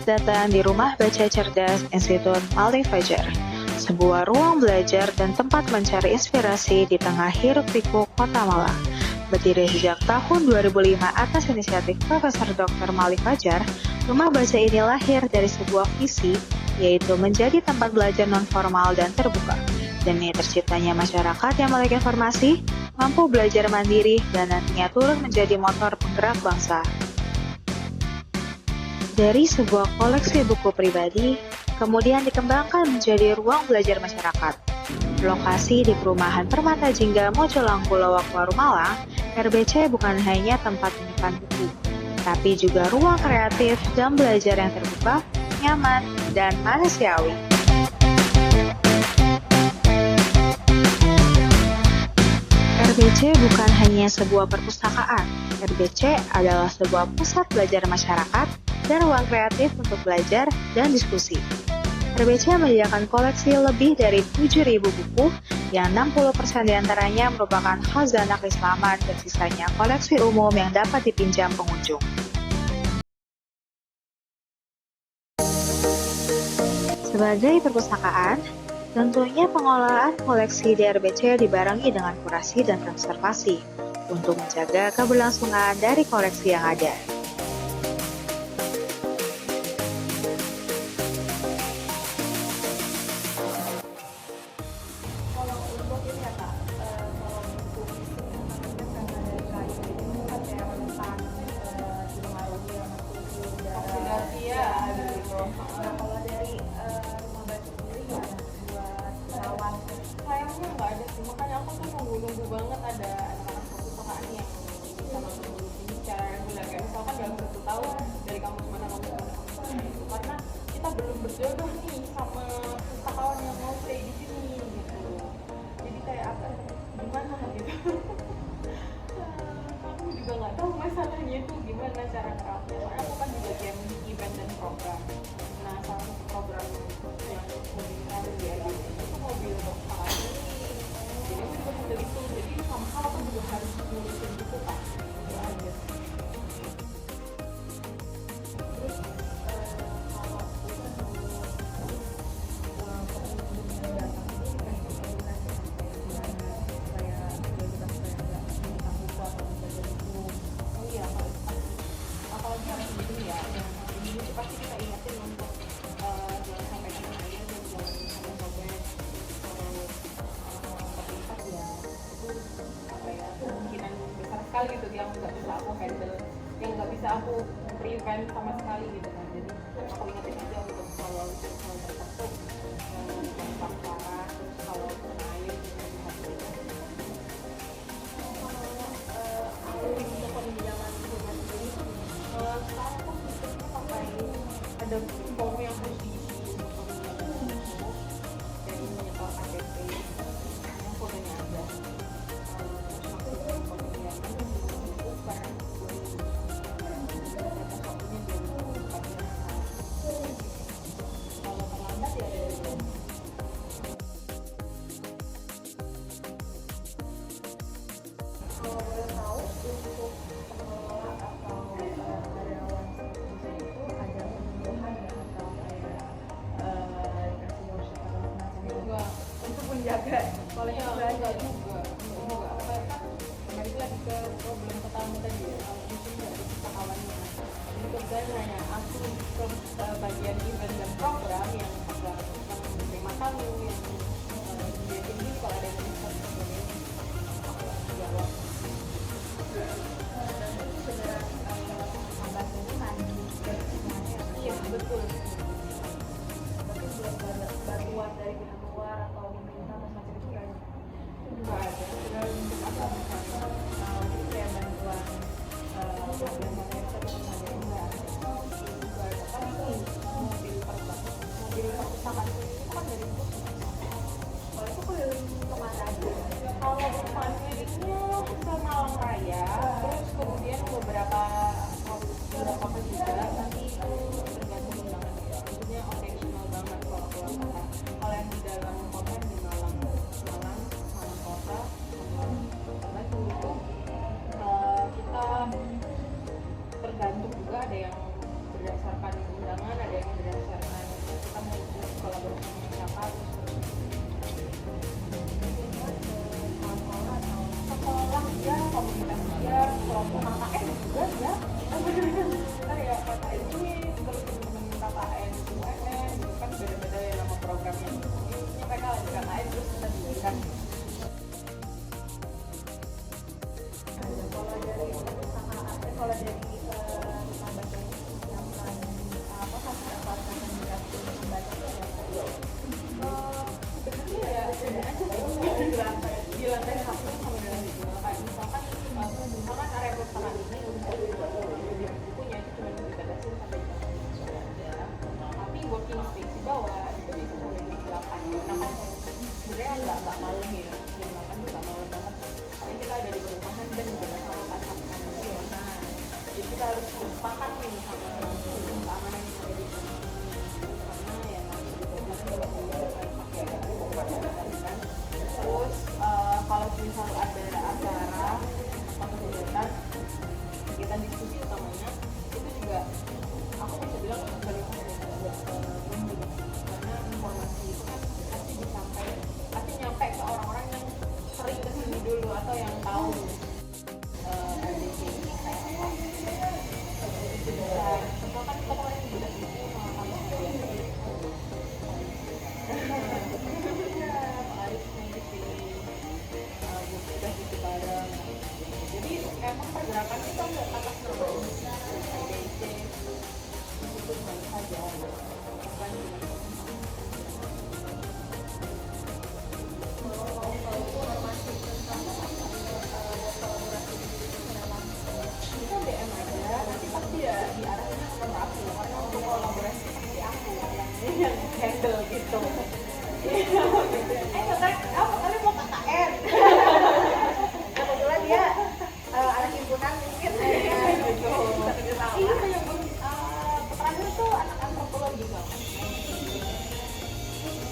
Selamat datang di Rumah Baca Cerdas Institut Malik Fajar, sebuah ruang belajar dan tempat mencari inspirasi di tengah hiruk-pikuk kota Malang. Berdiri sejak tahun 2005 atas inisiatif Profesor Dr. Malik Fajar, Rumah Baca ini lahir dari sebuah visi, yaitu menjadi tempat belajar non-formal dan terbuka. Demi terciptanya masyarakat yang melek informasi, mampu belajar mandiri, dan nantinya turut menjadi motor penggerak bangsa. Dari sebuah koleksi buku pribadi, kemudian dikembangkan menjadi ruang belajar masyarakat. Lokasi di perumahan Permata Jingga Mojolang Lowakwaru Malang, RBC bukan hanya tempat menyimpan buku, tapi juga ruang kreatif dan belajar yang terbuka, nyaman, dan manusiawi. RBC bukan hanya sebuah perpustakaan. RBC adalah sebuah pusat belajar masyarakat dan ruang kreatif untuk belajar dan diskusi. RBC menyediakan koleksi lebih dari 7.000 buku, yang 60% diantaranya merupakan khazanah keislaman dan sisanya koleksi umum yang dapat dipinjam pengunjung. Sebagai perpustakaan, tentunya pengelolaan koleksi di RBC dibarengi dengan kurasi dan konservasi untuk menjaga keberlangsungan dari koleksi yang ada. Sayangnya nggak ada sih, makanya aku tuh nunggu banget ada anak-anak perpustakaan yang bisa nonton dulu ini secara reguler, kayak misalkan dalam 1 tahun dari kampus mana itu, karena kita belum berjodoh nih sama pustakawan yang mau stay di sini gitu. Jadi kayak apa, gimana gitu. Aku juga nggak tahu masalahnya itu gimana cara kerapnya, soalnya aku kan di bagian event dan program. Nah, salah satu program yang memberikan di RBC itu mobil perpustakaan ini, jadi aku juga sambil itu, jadi somehow aku juga harus ngurusin itu kan, itu aja. Terus kalau aku kan pengunjung yang datang ini dikasih edukasi gimana supaya kita supaya nggak minta buku atau belajar buku. Oh iya, kalau apalagi yang begini ya, yang begini itu pasti kita ingatin untuk jangan sampai kena air dan jangan sampai sobek atau terlipat ya, itu apa ya, kemungkinan besar sekali gitu yang nggak bisa aku handle, yang nggak bisa aku prevent sama sekali gitu kan. Jadi aku ingetin aja untuk kalau tertentu gampang parah, terus kalau kena air jangan dihabisin. Aku untuk pendidikan lingkungan sendiri tuh sekarang aku mikirnya sampai ada form yang harus diisi untuk pendidikan dari menyetor KTP yang fotonya ada, terus masuk ke pemilihan itu per 2014 kalau terlambat ya dari kalau boleh tahu untuk pengelola atau karyawan sebesar itu ada penambahan atau kayak dikasih workshop atau semacam itu untuk menjaga koleksi belajar juga apa kan kembali lagi ke problem pertama tadi ya, mungkin nggak ada pustakawannya. Jadi kebetulan hanya aku ke bagian event dan program yang agak yang menerima tamu yang biasanya ini kalau ada yang sebagainya aku jawab. Iya betul. Tapi belum ada bantuan dari pihak luar atau pemerintah atau semacam itu nggak ada. Nggak ada. Sudah untuk apa misalnya? Jadi kayak bantuan mobil atau sebagainya nggak ada. Nggak ada. Kan ini mobil perpustakaan itu kan dari pusat. Kalau itu keliling kemana aja? Kalau rumah miliknya ke Malang Raya, terus kemudian beberapa kota juga, tapi itu tergantung undangan ya. Maksudnya occasional banget kalau keluar kota. Kalau yang di dalam kota di Malang kota, karena dulu itu kita tergantung juga, ada yang berdasarkan undangan, ada sebenarnya nggak malam ya, jam 8 tuh nggak malam banget karena kita ada di perumahan dan juga sama pasangan nah jadi kita harus sepakat nih sama keamanan yang ada di sana karena ya masih di perumahan juga pakai kan. Terus kalau misalnya ada acara atau kegiatan diskusi utamanya itu juga aku bisa bilang prioritas buat karena informasi itu kan pasti nyampe ke orang-orang yang sering kesini dulu atau yang tahu RDC ini kayak apa itu bisa semua kan kita kemarin juga diskusi sama kamu sekalian Arif main di sini udah gitu bareng jadi emang pergerakan kita nggak atas nama RDC itu banyak saja bukan kita DM aja nanti pasti ya diarahin ke nomor aku karena untuk kolaborasi pasti aku yang handle gitu apa kalian mau KKN kebetulan dia anak himpunan mungkin iya yang terakhir tuh anak antropologi kan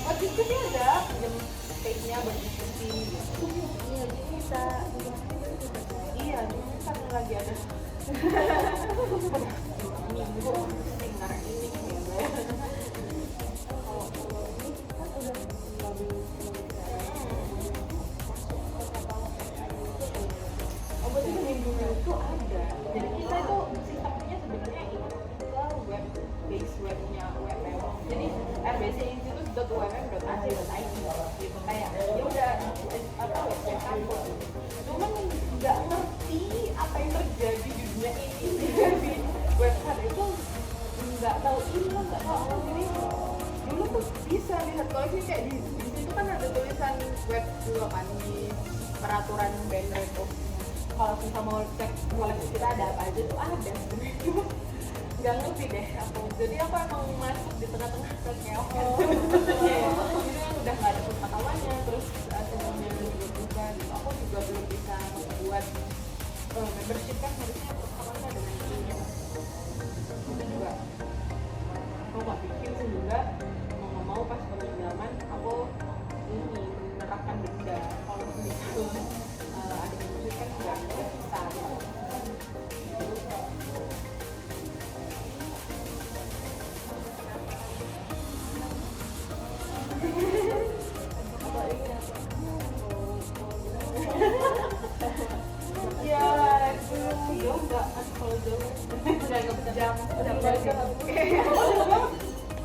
buat diskusi ada jam space-nya buat diskusi gitu iya jadi bisa iya cuma karena lagi ada minggu seminar ini ya kalau ini kan udah lebih berarti minggunya itu ada jadi kita itu sistemnya sebenarnya itu ke web base webnya UMM jadi rbcinstitute.umm.ac.id gitu kayak ya udah apa website kampus cuman nggak ngerti apa yang terjadi di dunia ini di website itu nggak tahu email nggak tahu apa jadi dulu tuh bisa lihat kalau sih kayak di situ kan ada tulisan web juga kan di peraturan band itu kalau kita mau cek koleksi kita ada apa aja tuh ada sebenarnya cuma nggak ngerti deh aku jadi aku emang masuk di tengah-tengah kekeokan jadi kan udah nggak ada pustakawannya terus sistemnya juga berubah gitu aku juga belum bisa membuat membership kan harusnya pustakawannya ada nantinya itu juga aku nggak pikir sih juga mau pas peninggalan aku ini menerapkan denda kalau misalnya ada membership kan nggak besar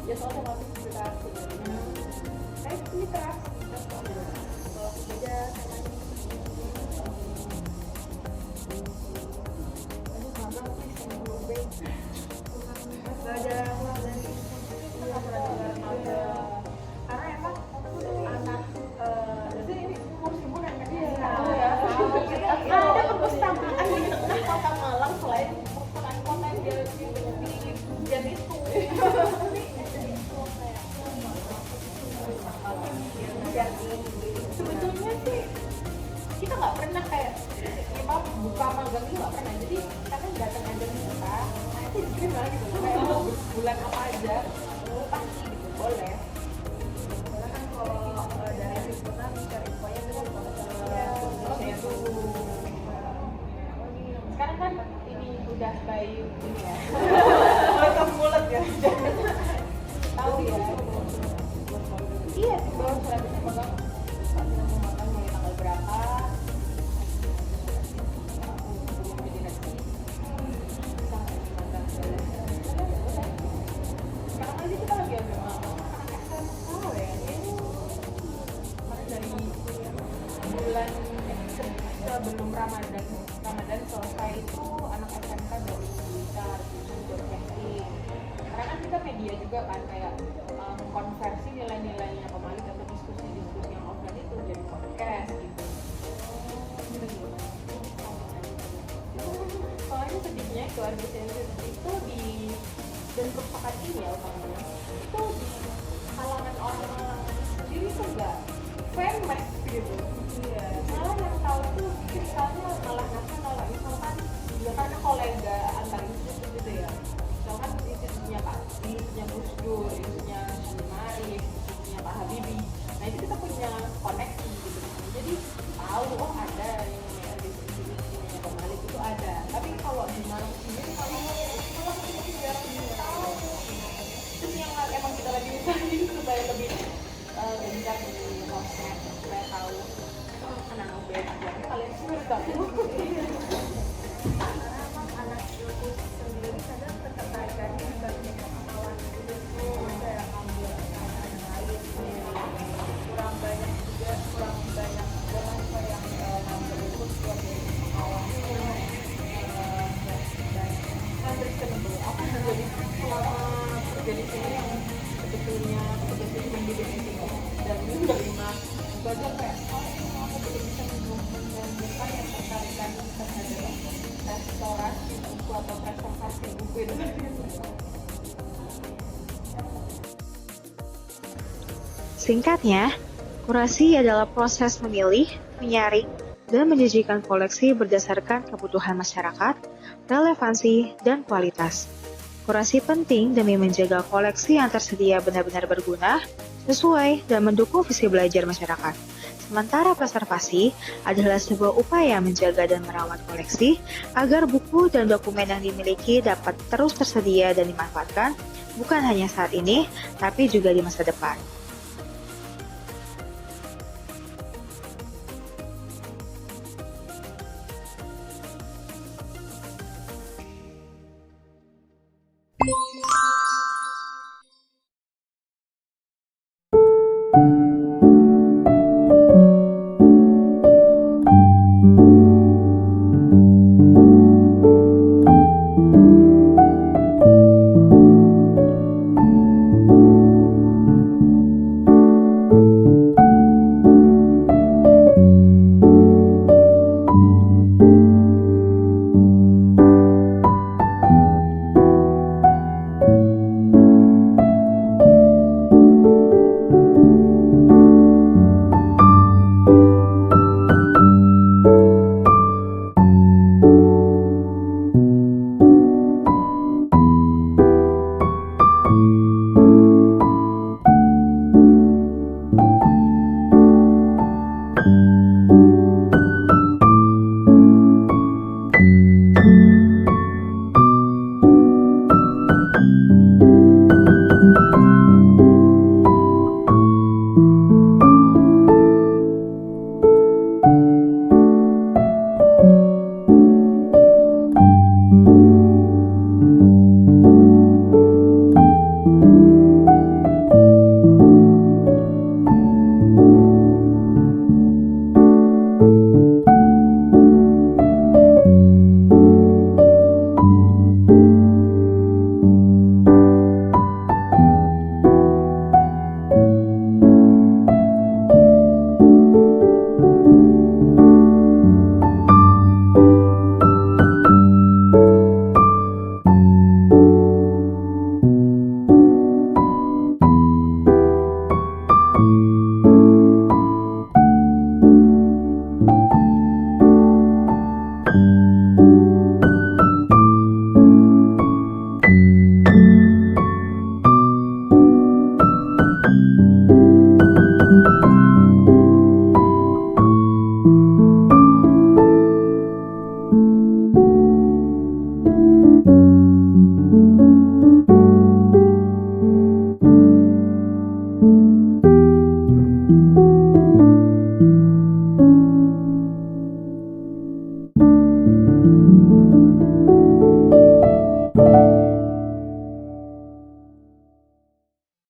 ya soalnya masih literasi saya literasi kalau beda sama karena emang anak jadi ini kursi himpunan kan ada perpustakaan di tengah kota Malang selain perpustakaan kota yang dia jadi itu sebetulnya sih kita nggak pernah kayak kita buka magang itu nggak pernah jadi kita kan datang aja nih kita nanti dikirim lah gitu kayak mau berbulan apa aja pasti gitu boleh karena kan kalau dari himpunan cari infonya itu gitu sekarang kan ini udah by ini ya tutup mulut ya tahu ya iya sih baru selanjutnya magang kita mau magang mulai tanggal berapa sekarang aja kita lagi ambil magang anak SMK ya karena dari bulan sebelum Ramadan selesai itu anak SMK dari bisa buat casting karena kan kita media juga kan kayak konversi nilai-nilainya pemalit atau diskusi-diskusi yang offline itu jadi podcast gitu soalnya sedihnya itu RDC itu di dan perpustakaan ini ya utamanya itu di kalangan orang sendiri tuh nggak famous gitu. Iya, malah yang tahu tuh ceritanya malah nanti kalau misalkan ya karena kolega antar institut gitu ya, misalkan institutnya Pak, institutnya Gus Dur, institutnya Mari, institutnya Pak Habibie, nah itu kita punya koneksi gitu, jadi tahu oh ada yang namanya di institutnya Pak Malik itu ada, tapi kalau di Malang sendiri malah kita jarang tahu. Itu yang emang kita lagi usahain supaya lebih gencar di sosmed supaya tahu anak band aja kalian semua tahu. Karena emang anak ilmu sendiri kadang ketertarikannya di bagian pengetahuan itu kayak ambil anak lain kurang banyak juga kurang banyak orang yang ngambil itu sebagai pengetahuan dan understandable apa jadi selama kerja di sini yang sebetulnya mendidik di sini dan ini udah 5 belajar kayak aku belum bisa menunjukkan yang tertarikan terhadap restorasi buku atau preservasi buku itu. Singkatnya, kurasi adalah proses memilih, menyaring, dan menyajikan koleksi berdasarkan kebutuhan masyarakat, relevansi, dan kualitas. Kurasi penting demi menjaga koleksi yang tersedia benar-benar berguna, sesuai, dan mendukung visi belajar masyarakat. Sementara preservasi adalah sebuah upaya menjaga dan merawat koleksi agar buku dan dokumen yang dimiliki dapat terus tersedia dan dimanfaatkan, bukan hanya saat ini, tapi juga di masa depan.